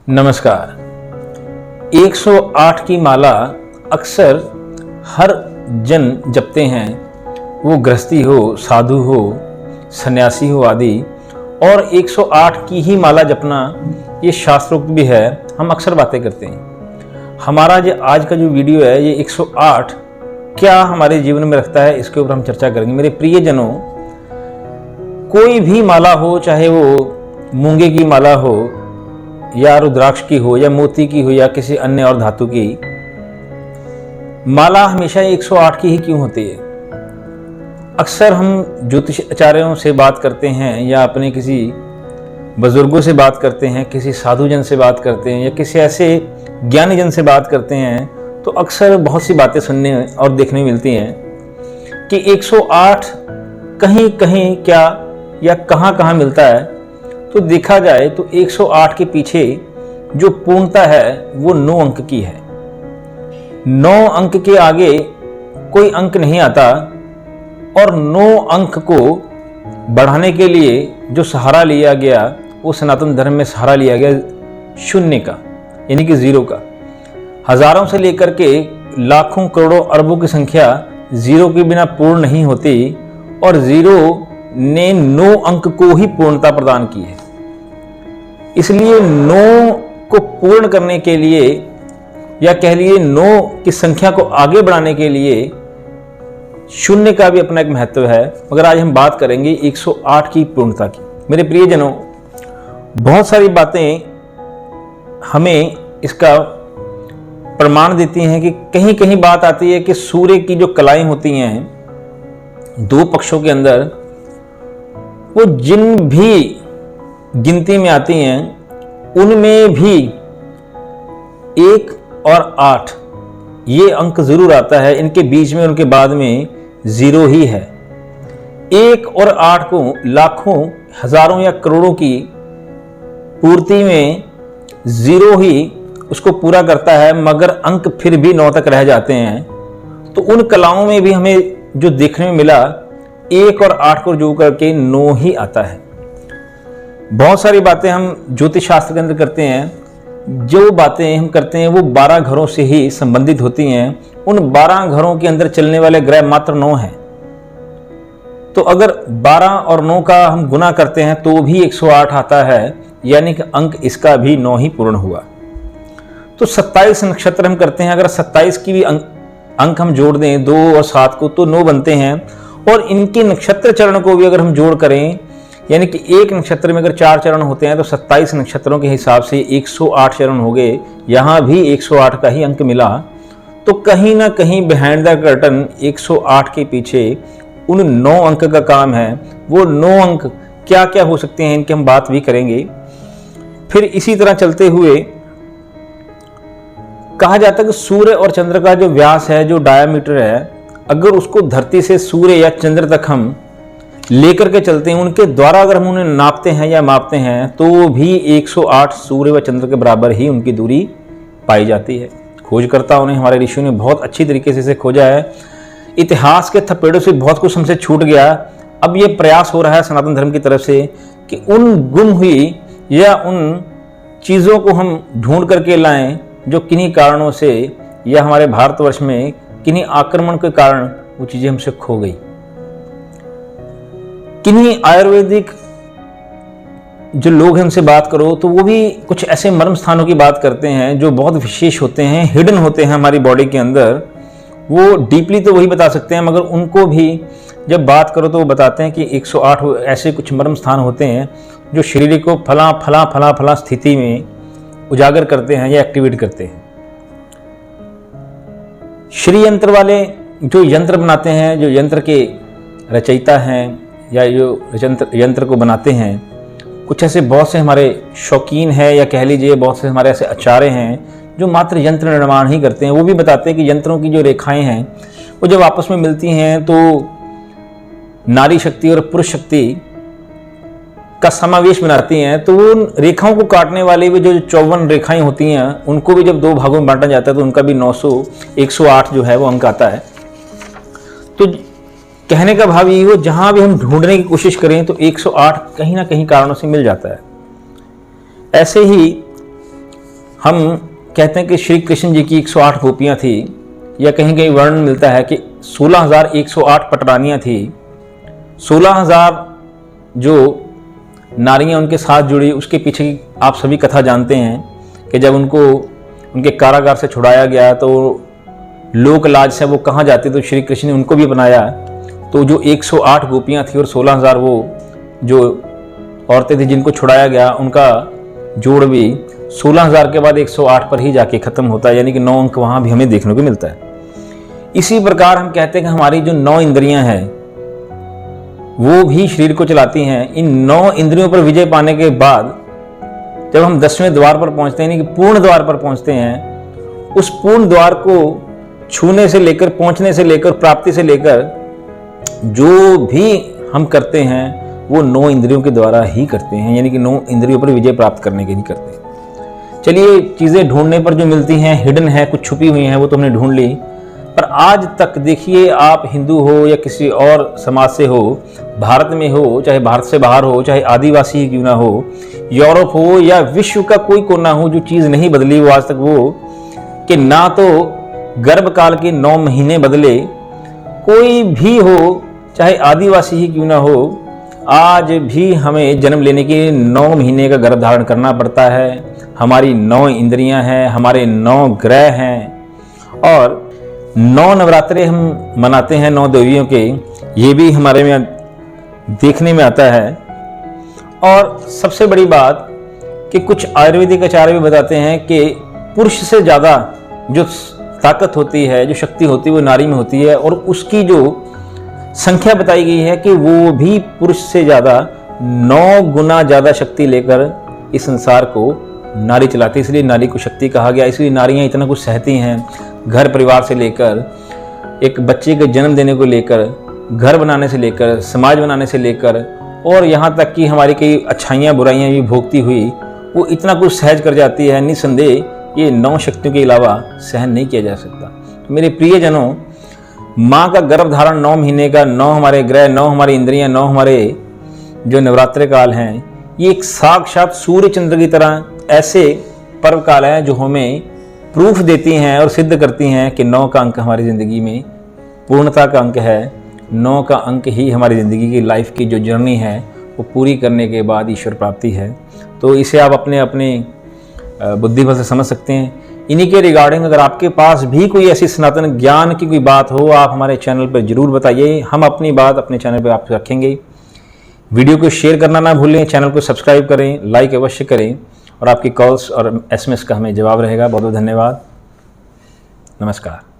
नमस्कार। 108 की माला अक्सर हर जन जपते हैं, वो गृहस्थी हो, साधु हो, सन्यासी हो आदि। और 108 की ही माला जपना ये शास्त्रोक्त भी है। हम अक्सर बातें करते हैं। हमारा जो आज का जो वीडियो है ये 108 क्या हमारे जीवन में रखता है, इसके ऊपर हम चर्चा करेंगे। मेरे प्रियजनों, कोई भी माला हो, चाहे वो मूंगे की माला हो या रुद्राक्ष की हो या मोती की हो या किसी अन्य और धातु की, माला हमेशा 108 की ही क्यों होती है? अक्सर हम ज्योतिष आचार्यों से बात करते हैं या अपने किसी बुजुर्गों से बात करते हैं, किसी साधुजन से बात करते हैं या किसी ऐसे ज्ञानी जन से बात करते हैं, तो अक्सर बहुत सी बातें सुनने और देखने मिलती हैं कि 108 कहीं कहीं क्या या कहाँ कहाँ मिलता है। तो देखा जाए तो 108 के पीछे जो पूर्णता है वो 9 अंक की है। 9 अंक के आगे कोई अंक नहीं आता और 9 अंक को बढ़ाने के लिए जो सहारा लिया गया वो सनातन धर्म में सहारा लिया गया शून्य का, यानी कि जीरो का। हजारों से लेकर के लाखों करोड़ों अरबों की संख्या जीरो के बिना पूर्ण नहीं होती और जीरो ने 9 अंक को ही पूर्णता प्रदान की है। इसलिए 9 को पूर्ण करने के लिए या कह लिए 9 की संख्या को आगे बढ़ाने के लिए शून्य का भी अपना एक महत्व है। मगर आज हम बात करेंगे 108 की पूर्णता की। मेरे प्रियजनों, बहुत सारी बातें हमें इसका प्रमाण देती हैं कि कहीं कहीं बात आती है कि सूर्य की जो कलाएं होती हैं दो पक्षों के अंदर, वो जिन भी गिनती में आती हैं उनमें भी 1 और 8 ये अंक जरूर आता है। इनके बीच में उनके बाद में 0 ही है। 1 और 8 को लाखों, हजारों या करोड़ों की पूर्ति में 0 ही उसको पूरा करता है, मगर अंक फिर भी 9 तक रह जाते हैं। तो उन कलाओं में भी हमें जो देखने में मिला 1 और 8 को जोड़ करके 9 ही आता है। बहुत सारी बातें हम ज्योतिष शास्त्र के अंदर करते हैं। जो बातें हम करते हैं वो 12 घरों से ही संबंधित होती हैं। उन 12 घरों के अंदर चलने वाले ग्रह मात्र 9 हैं। तो अगर 12 और 9 का हम गुना करते हैं तो भी 108 आता है, यानी कि अंक इसका भी 9 ही पूर्ण हुआ। तो 27 नक्षत्र हम करते हैं। अगर 27 की भी अंक हम जोड़ दें 2 और 7 को तो 9 बनते हैं। और इनके नक्षत्र चरण को भी अगर हम जोड़ करें, यानी कि एक नक्षत्र में अगर 4 चरण होते हैं तो 27 नक्षत्रों के हिसाब से 108 चरण हो गए। यहाँ भी 108 का ही अंक मिला। तो कहीं ना कहीं बिहाइंड द कर्टन 108 के पीछे उन 9 अंक का काम है। वो 9 अंक क्या क्या हो सकते हैं इनकी हम बात भी करेंगे। फिर इसी तरह चलते हुए कहा जाता है कि सूर्य और चंद्र का जो व्यास है, जो डायामीटर है, अगर उसको धरती से सूर्य या चंद्र तक हम लेकर के चलते हैं, उनके द्वारा अगर हम उन्हें नापते हैं या मापते हैं तो भी 108 सूर्य व चंद्र के बराबर ही उनकी दूरी पाई जाती है। खोजकर्ताओं ने, हमारे ऋषियों ने बहुत अच्छी तरीके से इसे खोजा है। इतिहास के थपेड़ों से बहुत कुछ हमसे छूट गया। अब ये प्रयास हो रहा है सनातन धर्म की तरफ से कि उन गुम हुई या उन चीज़ों को हम ढूंढ करके लाएं जो किन्हीं कारणों से या हमारे भारतवर्ष में किन्हीं आक्रमण के कारण वो चीज़ें हमसे खो गई। किन्हीं आयुर्वेदिक जो लोग हैं उनसे बात करो तो वो भी कुछ ऐसे मर्म स्थानों की बात करते हैं जो बहुत विशेष होते हैं, हिडन होते हैं हमारी बॉडी के अंदर। वो डीपली तो वही बता सकते हैं, मगर उनको भी जब बात करो तो वो बताते हैं कि 108 ऐसे कुछ मर्म स्थान होते हैं जो शरीर को फला फला फला फला स्थिति में उजागर करते हैं या एक्टिवेट करते हैं। श्री यंत्र वाले जो यंत्र बनाते हैं, जो यंत्र के रचयिता हैं या जो यंत्र को बनाते हैं, कुछ ऐसे बहुत से हमारे शौकीन हैं या कह लीजिए बहुत से हमारे ऐसे आचार्य हैं जो मात्र यंत्र निर्माण ही करते हैं। वो भी बताते हैं कि यंत्रों की जो रेखाएं हैं वो जब आपस में मिलती हैं तो नारी शक्ति और पुरुष शक्ति का समावेश बनाती हैं। तो उन रेखाओं को काटने वाली भी जो 54 रेखाएं होती हैं उनको भी जब 2 भागों में बांटा जाता है तो उनका भी 108 जो है वो अंक आता है। तो कहने का भाव यही हो, जहां भी हम ढूंढने की कोशिश करें तो 108 कहीं ना कहीं कारणों से मिल जाता है। ऐसे ही हम कहते हैं कि श्री कृष्ण जी की 108 गोपियाँ थी, या कहीं कहीं वर्णन मिलता है कि 16,108 पटरानियाँ थी। 16,000 जो नारियाँ उनके साथ जुड़ी, उसके पीछे की आप सभी कथा जानते हैं कि जब उनको उनके कारागार से छुड़ाया गया तो लोक लाज से वो कहाँ जाते, तो श्री कृष्ण ने उनको भी अपनाया। तो जो 108 गोपियाँ थी और 16,000 वो जो औरतें थी जिनको छुड़ाया गया, उनका जोड़ भी 16,000 के बाद 108 पर ही जाके ख़त्म होता है, यानी कि 9 अंक वहाँ भी हमें देखने को मिलता है। इसी प्रकार हम कहते हैं कि हमारी जो 9 इंद्रियां हैं वो भी शरीर को चलाती हैं। इन 9 इंद्रियों पर विजय पाने के बाद जब हम 10वें द्वार पर पहुंचते हैं, यानी कि पूर्ण द्वार पर पहुंचते हैं, उस पूर्ण द्वार को छूने से लेकर, पहुंचने से लेकर, प्राप्ति से लेकर जो भी हम करते हैं वो 9 इंद्रियों के द्वारा ही करते हैं, यानी कि 9 इंद्रियों पर विजय प्राप्त करने के लिए करते हैं। चलिए, चीज़ें ढूंढने पर जो मिलती हैं, हिडन है, कुछ छुपी हुई हैं, वो तो हमने ढूंढ ली। पर आज तक देखिए, आप हिंदू हो या किसी और समाज से हो, भारत में हो, चाहे भारत से बाहर हो, चाहे आदिवासी ही क्यों ना हो, यूरोप हो या विश्व का कोई कोना हो, जो चीज़ नहीं बदली वो आज तक वो कि ना तो गर्भकाल के 9 महीने बदले, कोई भी हो, चाहे आदिवासी ही क्यों ना हो, आज भी हमें जन्म लेने के 9 महीने का गर्भ धारण करना पड़ता है। हमारी 9 इंद्रियां हैं, हमारे 9 ग्रह हैं और 9 नवरात्रे हम मनाते हैं 9 देवियों के, ये भी हमारे में देखने में आता है। और सबसे बड़ी बात कि कुछ आयुर्वेदिक आचार्य भी बताते हैं कि पुरुष से ज़्यादा जो ताकत होती है, जो शक्ति होती है, वो नारी में होती है, और उसकी जो संख्या बताई गई है कि वो भी पुरुष से ज़्यादा 9 गुना ज़्यादा शक्ति लेकर इस संसार को नारी चलाती है। इसलिए नारी को शक्ति कहा गया। इसलिए नारियाँ इतना कुछ सहती हैं, घर परिवार से लेकर, एक बच्चे के जन्म देने को लेकर, घर बनाने से लेकर, समाज बनाने से लेकर, और यहाँ तक कि हमारी कई अच्छाइयाँ बुराइयाँ भी भोगती हुई वो इतना कुछ सहज कर जाती है। निस्संदेह ये 9 शक्तियों के अलावा सहन नहीं किया जा सकता। तो मेरे प्रियजनों, माँ का गर्भ धारण 9 महीने का, 9 हमारे ग्रह, 9 हमारी इंद्रियाँ, 9 हमारे जो नवरात्रि काल हैं, ये एक साक्षात सूर्य चंद्र की तरह ऐसे पर्व काल हैं जो हमें प्रूफ देती हैं और सिद्ध करती हैं कि 9 का अंक हमारी ज़िंदगी में पूर्णता का अंक है। 9 का अंक ही हमारी ज़िंदगी की लाइफ की जो जर्नी है वो पूरी करने के बाद ईश्वर प्राप्ति है। तो इसे आप अपने अपने बुद्धिबल से समझ सकते हैं। इन्हीं के रिगार्डिंग अगर आपके पास भी कोई ऐसी सनातन ज्ञान की कोई बात हो, आप हमारे चैनल पर जरूर बताइए। हम अपनी बात अपने चैनल पर आप रखेंगे। वीडियो को शेयर करना ना भूलें, चैनल को सब्सक्राइब करें, लाइक अवश्य करें, और आपकी कॉल्स और SMS का हमें जवाब रहेगा। बहुत बहुत धन्यवाद। नमस्कार।